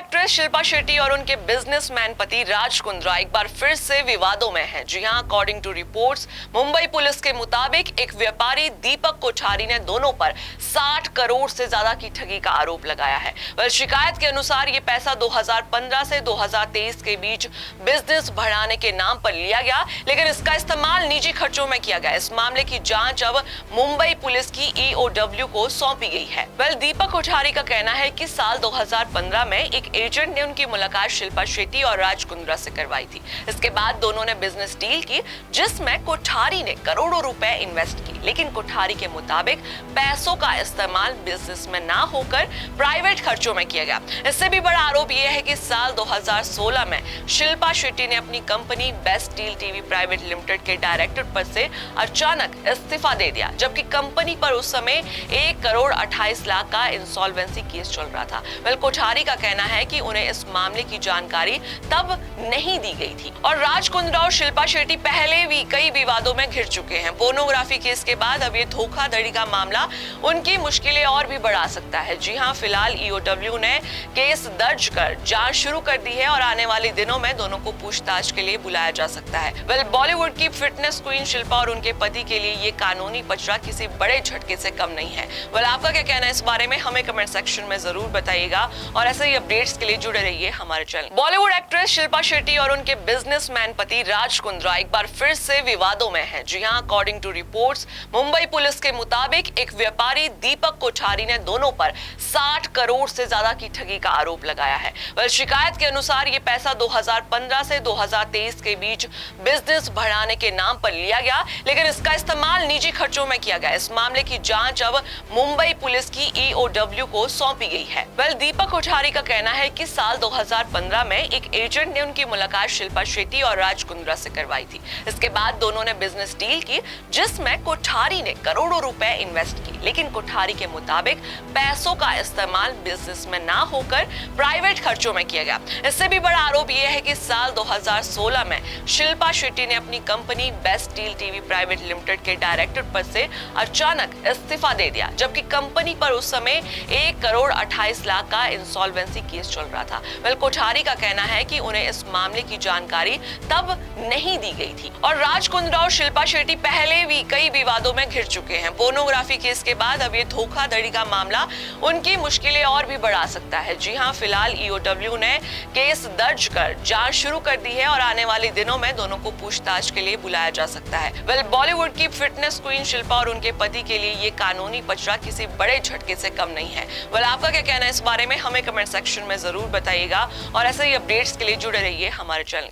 Actress Shilpa Shetty और उनके businessman पति राज कुंद्रा एक बार फिर से विवादों में हैं। जी हां, according to reports Mumbai police के मुताबिक एक व्यापारी दीपक कोठारी ने दोनों पर 60 करोड़ से ज्यादा की ठगी का आरोप लगाया है। शिकायत के अनुसार ये पैसा 2015 से 2023 के बीच बिजनेस बढ़ाने के नाम पर लिया गया, लेकिन इसका इस्तेमाल निजी खर्चों में किया गया। इस मामले की जांच अब मुंबई पुलिस की EOW को सौंपी गई है। दीपक कोठारी का कहना है कि साल 2015 में एक एजेंट ने उनकी मुलाकात शिल्पा शेट्टी और राज कुंद्रा से करवाई थी। इसके बाद दोनों ने बिजनेस डील की, जिसमें कोठारी ने करोड़ों रुपए इन्वेस्ट किए, लेकिन कोठारी के मुताबिक पैसों का इस्तेमाल बिजनेस में ना होकर प्राइवेट खर्चों में किया गया। इससे भी बड़ा आरोप यह है कि साल 2016 में शिल्पा शेट्टी ने अपनी company best deal TV private limited के डायरेक्टर पद से अचानक इस्तीफा दे दिया, जबकि कंपनी पर उस समय 1 करोड़ 28 लाख का इंसॉल्वेंसी केस चल रहा था। कोठारी का कहना है कि उन्हें इस मामले की जानकारी तब नहीं दी गई थी और राज कुंद्रा और शिल्पा शेट्टी पहले भी कई विवादों में घिर चुके हैं। पोर्नोग्राफी केस के बाद अब ये धोखाधड़ी का मामला उनकी मुश्किलें और भी बढ़ा सकता है। जी हां, फिलहाल EOW ने केस दर्ज कर जांच शुरू कर दी है और आने वाले दिनों में दोनों को पूछताछ के लिए बुलाया जा सकता है। बॉलीवुड की फिटनेस क्वीन शिल्पा और उनके पति के लिए ये कानूनी पचड़ा किसी बड़े झटके से कम नहीं है। आपका क्या कहना है इस बारे में हमें कमेंट सेक्शन में जरूर बताइएगा और ऐसे ही अपडेट्स के लिए जुड़े रहिए हमारे चैनल। बॉलीवुड एक्ट्रेस शिल्पा शेट्टी और उनके बिजनेसमैन पति राज कुंद्रा एक बार फिर से विवादों में हैं। जी हां, according to reports Mumbai police के मुताबिक एक व्यापारी दीपक कोठारी ने दोनों पर 60 करोड़ से ज्यादा की ठगी का आरोप लगाया है। शिकायत के अनुसार ये पैसा 2015 से 2023 के बीच बिजनेस बढ़ाने के नाम पर लिया गया, लेकिन इसका इस्तेमाल निजी खर्चों में किया गया। इस मामले की जांच अब मुंबई पुलिस की EOW को सौंपी गई है। दीपक कोठारी का कहना है कि साल 2015 में एक एजेंट ने उनकी मुलाकात शिल्पा शेट्टी और राज कुंद्रा से करवाई थी। इसके बाद दोनों ने बिजनेस डील की, जिसमें कोठारी ने करोड़ों रुपए इन्वेस्ट किए, लेकिन कोठारी के मुताबिक पैसों का इस्तेमाल बिजनेस में ना होकर प्राइवेट खर्चों में किया गया। इससे भी बड़ा आरोप यह है कि साल 2016 में शिल्पा शेट्टी ने अपनी company best deal TV private limited के डायरेक्टर पद से अचानक इस्तीफा दे दिया, जबकि कंपनी पर उस समय 1 करोड़ 28 लाख का इंसॉल्वेंसी केस चल रहा था। कोठारी का कहना है कि उन्हें इस मामले की जानकारी तब नहीं दी गई थी और राज कुंद्रा और शिल्पा शेट्टी पहले भी कई विवादों में घिर चुके हैं। पोर्नोग्राफी केस के बाद अब ये धोखाधड़ी का मामला उनकी मुश्किलें और भी बढ़ा सकता है। जी हां, फिलहाल EOW ने केस दर्ज कर जांच शुरू कर दी है और आने वाले दिनों में दोनों को पूछताछ के लिए बुलाया जा सकता है। बॉलीवुड की फिटनेस क्वीन शिल्पा और उनके पति के लिए ये कानूनी पचड़ा किसी बड़े झटके से कम नहीं है। आपका क्या कहना है इस बारे में हमें कमेंट सेक्शन में जरूर बताइएगा और ऐसे ही अपडेट्स के लिए जुड़े रहिए हमारे चैनल।